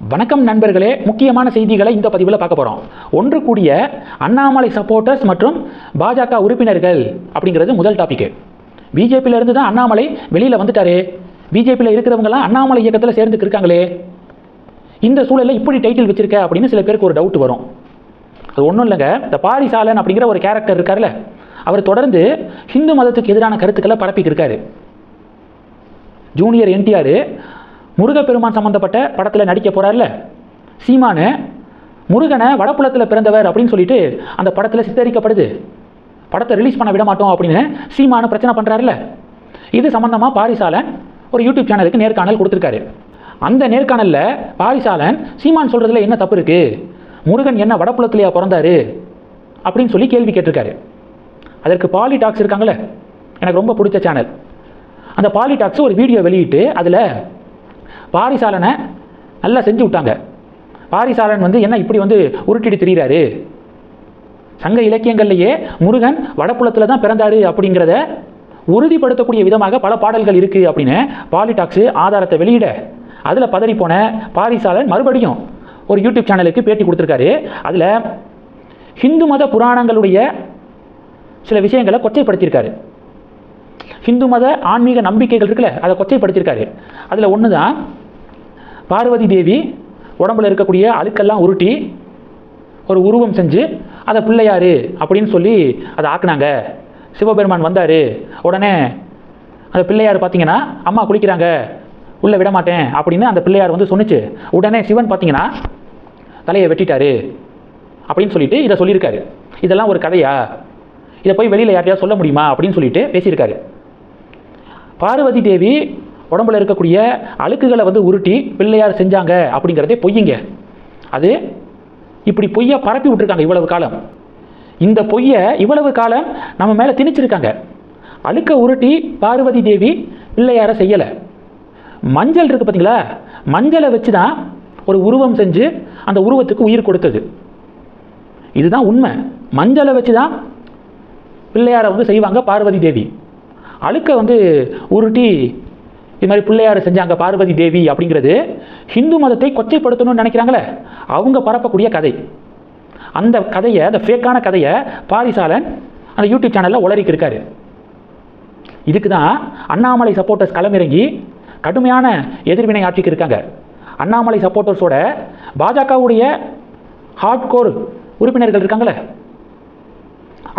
வணக்கம் நண்பர்களே, முக்கியமான செய்திகளை இந்த பதிவில் பார்க்க போகிறோம். ஒன்று கூடிய அண்ணாமலை சப்போர்ட்டர்ஸ் மற்றும் பாஜக உறுப்பினர்கள் அப்படிங்கிறது முதல் டாபிக். பிஜேபியில் இருந்து தான் அண்ணாமலை வெளியில் வந்துட்டாரு. பிஜேபியில் இருக்கிறவங்கலாம் அண்ணாமலை இயக்கத்தில் சேர்ந்துக்கு இருக்காங்களே, இந்த சூழலில் இப்படி டைட்டில் வச்சிருக்க அப்படின்னு சில பேருக்கு ஒரு டவுட் வரும். அது ஒன்றும் இல்லைங்க, இந்த பாரிசாலன் அப்படிங்கிற ஒரு கேரக்டர் இருக்கார்ல, அவர் தொடர்ந்து ஹிந்து மதத்துக்கு எதிரான கருத்துக்களை பரப்பிக்கு இருக்காரு. ஜூனியர் என்டிஆர் முருகப்பெருமான் சம்பந்தப்பட்ட படத்தில் நடிக்க போறார்ல, சீமானு முருகனை வடபுலத்தில் பிறந்தவர் அப்படின்னு சொல்லிட்டு அந்த படத்தில் சித்தரிக்கப்படுது. படத்தை ரிலீஸ் பண்ண விட மாட்டோம் அப்படின்னு சீமானு பிரச்சனை பண்ணுறாருல. இது சம்பந்தமாக பாரிசாலன் ஒரு யூடியூப் சேனலுக்கு நேர்காணல் கொடுத்துருக்காரு. அந்த நேர்காணலில் பாரிசாலன் சீமான் சொல்கிறதுல என்ன தப்பு இருக்குது, முருகன் என்ன வடபுலத்திலேயா பிறந்தாரு அப்படின்னு சொல்லி கேள்வி கேட்டிருக்காரு. அதற்கு பாலிடாக்ஸ் இருக்காங்களே, எனக்கு ரொம்ப பிடிச்ச சேனல், அந்த பாலிடாக்ஸ் ஒரு வீடியோ வெளியிட்டு அதில் பாரிசாலனை நல்லா செஞ்சு விட்டாங்க. பாரிசாலன் என்ன இப்படி உருட்டிட்டு திரிகிறாரு, சங்க இலக்கியங்கள்லேயே முருகன் வடபுலத்தில் தான் பிறந்தாரு அப்படிங்கிறத உறுதிப்படுத்தக்கூடிய விதமாக பல பாடல்கள் இருக்குது அப்படின்னு பாலிடாக்ஸ் ஆதாரத்தை வெளியிட, அதில் பதறிப்போன பாரிசாலன் மறுபடியும் ஒரு யூடியூப் சேனலுக்கு பேட்டி கொடுத்துருக்காரு. அதில் ஹிந்து மத புராணங்களுடைய சில விஷயங்களை கொச்சைப்படுத்தியிருக்காரு. ஹிந்து மத ஆன்மீக நம்பிக்கைகள் இருக்குல்ல, அதை கொச்சைப்படுத்தியிருக்காரு. அதில் ஒன்று தான், பார்வதி தேவி உடம்புல இருக்கக்கூடிய அழுக்கெல்லாம் உருட்டி ஒரு உருவம் செஞ்சு அதை பிள்ளையாரு அப்படின்னு சொல்லி அதை ஆக்குனாங்க. சிவபெருமான் வந்தார், உடனே அந்த பிள்ளையார் பார்த்தீங்கன்னா அம்மா குளிக்கிறாங்க உள்ளே விட மாட்டேன் அப்படின்னு அந்த பிள்ளையார் சொன்னிச்சு. உடனே சிவன் பார்த்தீங்கன்னா தலையை வெட்டிட்டாரு அப்படின்னு சொல்லிட்டு இதை சொல்லியிருக்காரு. இதெல்லாம் ஒரு கதையா, இதை போய் வெளியில் யார்ட்டையா சொல்ல முடியுமா அப்படின்னு சொல்லிட்டு பேசியிருக்காரு. பார்வதி தேவி உடம்புல இருக்கக்கூடிய அழுக்குகளை உருட்டி பிள்ளையார் செஞ்சாங்க அப்படிங்கிறதே பொய்யுங்க. அது இப்படி பொய்யை பரப்பி விட்டுருக்காங்க இவ்வளவு காலம். இந்த பொய்யை இவ்வளவு காலம் நம்ம மேலே திணிச்சிருக்காங்க. அழுக்க உருட்டி பார்வதி தேவி பிள்ளையாரை செய்யலை. மஞ்சள் இருக்குது பார்த்தீங்களா, மஞ்சளை வச்சு தான் ஒரு உருவம் செஞ்சு அந்த உருவத்துக்கு உயிர் கொடுத்தது. இதுதான் உண்மை. மஞ்சளை வச்சு தான் பிள்ளையாரை செய்வாங்க பார்வதி தேவி. அழுக்க உருட்டி இது மாதிரி பிள்ளையார் செஞ்சாங்க பார்வதி தேவி அப்படிங்கிறது ஹிந்து மதத்தை கொச்சைப்படுத்தணும்னு நினைக்கிறாங்களே, அவங்க பரப்பக்கூடிய கதை. அந்த கதையை, அந்த ஃபேக்கான கதையை பாரிசாலன் அந்த யூடியூப் சேனலில் உளறிக்கு இருக்காரு. இதுக்கு தான் அண்ணாமலை சப்போர்ட்டர்ஸ் களமிறங்கி கடுமையான எதிர்வினை ஆற்றிக்கு இருக்காங்க. அண்ணாமலை சப்போர்ட்டர்ஸோட பாஜகவுடைய ஹார்ட்கோர் உறுப்பினர்கள் இருக்காங்களே,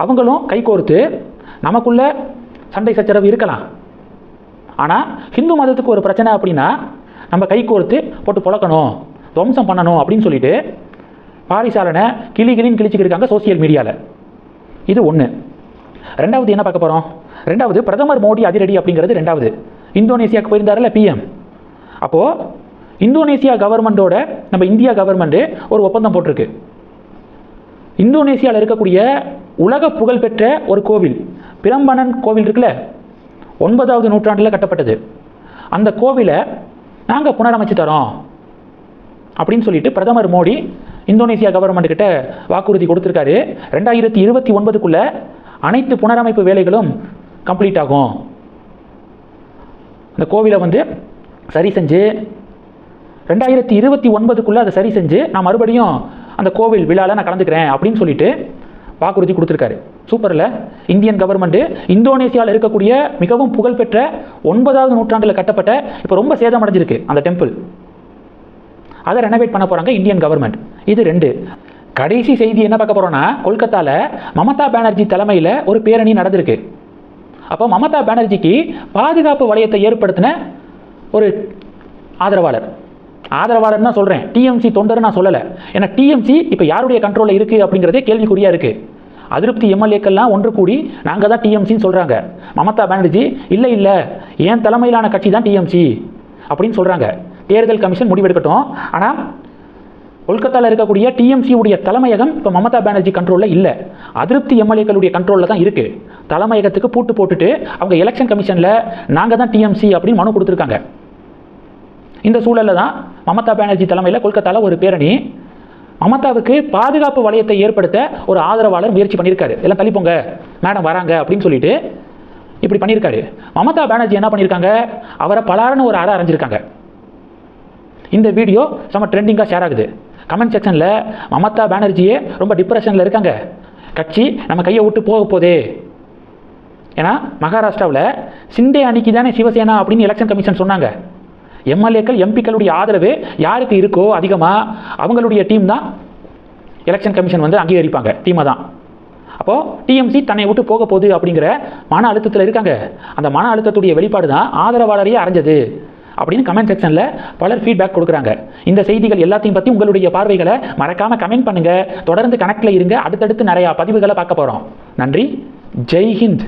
அவங்களும் கைகோர்த்து நமக்குள்ள சண்டை சச்சரவு இருக்கலாம், ஆனால் ஹிந்து மதத்துக்கு ஒரு பிரச்சனை அப்படின்னா நம்ம கைகோர்த்து போட்டு புழக்கணும், துவம்சம் பண்ணணும் அப்படின்னு சொல்லிட்டு பாரிசாலனை கிளின்னு கிழிச்சிக்கிருக்காங்க சோசியல் மீடியாவில். இது ஒன்று. ரெண்டாவது என்ன பார்க்க போகிறோம், ரெண்டாவது பிரதமர் மோடி அதிரடி அப்படிங்கிறது ரெண்டாவது. இந்தோனேசியாவுக்கு போயிருந்தாருல பிஎம், அப்போது இந்தோனேசியா கவர்மெண்ட்டோட நம்ம இந்தியா கவர்மெண்ட்டு ஒரு ஒப்பந்தம் போட்டிருக்கு. இந்தோனேசியாவில் இருக்கக்கூடிய உலக புகழ்பெற்ற ஒரு கோவில், பிரம்பனன் கோவில் இருக்குல்ல, 9வது நூற்றாண்டில் கட்டப்பட்டது. அந்த கோவிலை நாங்கள் புனரமைச்சு தரோம் அப்படின்னு சொல்லிட்டு பிரதமர் மோடி இந்தோனேசியா கவர்மெண்ட் கிட்ட வாக்குறுதி கொடுத்துருக்காரு. 2029க்குள்ள அனைத்து புனரமைப்பு வேலைகளும் கம்ப்ளீட் ஆகும். அந்த கோவிலை சரி செஞ்சு 2029க்குள்ள அதை சரி செஞ்சு நான் மறுபடியும் அந்த கோவில் விழாவில் நான் கலந்துக்கிறேன் அப்படின்னு சொல்லிட்டு வாக்குறுதி கொடுத்துருக்காரு. சூப்பரில், இந்தியன் கவர்மெண்ட்டு இந்தோனேசியாவில் இருக்கக்கூடிய மிகவும் புகழ்பெற்ற 9வது நூற்றாண்டில் கட்டப்பட்ட, இப்போ ரொம்ப சேதமடைஞ்சிருக்கு அந்த டெம்பிள், அதை ரெனோவேட் பண்ண போகிறாங்க இந்தியன் கவர்மெண்ட். இது ரெண்டு. கடைசி செய்தி என்ன பார்க்க போகிறோன்னா, கொல்கத்தாவில் மமதா பானர்ஜி தலைமையில் ஒரு பேரணி நடந்திருக்கு. அப்போ மமதா பானர்ஜிக்கு பாதுகாப்பு வளையத்தை ஏற்படுத்தின ஒரு ஆதரவாளர் தான் சொல்கிறேன், டிஎம்சி தொண்டர் நான் சொல்லலை. ஏன்னா டிஎம்சி இப்போ யாருடைய கண்ட்ரோலில் இருக்குது அப்படிங்கிறதே கேள்விக்குறியாக இருக்குது. அதிருப்தி எம்எல்ஏக்கள்லாம் ஒன்று கூடி நாங்கள் தான் டிஎம்சின்னு சொல்கிறாங்க. மமதா பானர்ஜி இல்லை என் தலைமையிலான கட்சி தான் டிஎம்சி அப்படின்னு சொல்கிறாங்க. தேர்தல் கமிஷன் முடிவெடுக்கட்டும். ஆனால் கொல்கத்தாவில் இருக்கக்கூடிய டிஎம்சியுடைய தலைமையகம் இப்போ மமதா பானர்ஜி கண்ட்ரோலில் இல்லை, அதிருப்தி எம்எல்ஏக்களுடைய கண்ட்ரோலில் தான் இருக்குது. தலைமையகத்துக்கு பூட்டு போட்டுட்டு அவங்க எலெக்ஷன் கமிஷனில் நாங்கள் தான் டிஎம்சி அப்படின்னு மனு கொடுத்துருக்காங்க. இந்த சூழலில் தான் மமதா பானர்ஜி தலைமையில் கொல்கத்தாவில் ஒரு பேரணி, மமதாவுக்கு பாதுகாப்பு வளையத்தை ஏற்படுத்த ஒரு ஆதரவாளர் முயற்சி பண்ணியிருக்காரு. எல்லாம் தள்ளிப்போங்க மேடம் வராங்க அப்படின்னு சொல்லிட்டு இப்படி பண்ணியிருக்காரு. மமதா பானர்ஜி என்ன பண்ணியிருக்காங்க, அவரை பலாரன்னு ஒரு அறை அரைஞ்சிருக்காங்க. இந்த வீடியோ செம்ம ட்ரெண்டிங்காக ஷேர் ஆகுது. கமெண்ட் செக்ஷனில் மமதா பானர்ஜியே ரொம்ப டிப்ரெஷனில் இருக்காங்க, கட்சி நம்ம கையை விட்டு போக போதே. ஏன்னா மகாராஷ்டிராவில் சிண்டே அணிக்கு தானே சிவசேனா அப்படின்னு எலெக்ஷன் கமிஷன் சொன்னாங்க. எம்எல்ஏக்கள் எம்பிக்களுடைய ஆதரவு யாருக்கு இருக்கோ அதிகமாக அவங்களுடைய டீம் தான் எலெக்ஷன் கமிஷன் வந்து அங்கீகரிப்பாங்க, டீமை தான். அப்போது டிஎம்சி தன்னை விட்டு போக போகுது அப்படிங்கிற மன அழுத்தத்தில் இருக்காங்க. அந்த மன அழுத்தத்துடைய வெளிப்பாடு தான் ஆதரவாளரையே அரைஞ்சது அப்படின்னு கமெண்ட் செக்ஷனில் பலர் ஃபீட்பேக் கொடுக்குறாங்க. இந்த செய்திகள் எல்லாத்தையும் பற்றி உங்களுடைய பார்வைகளை மறக்காமல் கமெண்ட் பண்ணுங்கள். தொடர்ந்து கனெக்டில் இருங்க. அடுத்தடுத்து நிறையா பதிவுகளை பார்க்க போகிறோம். நன்றி. ஜெய் ஹிந்த்.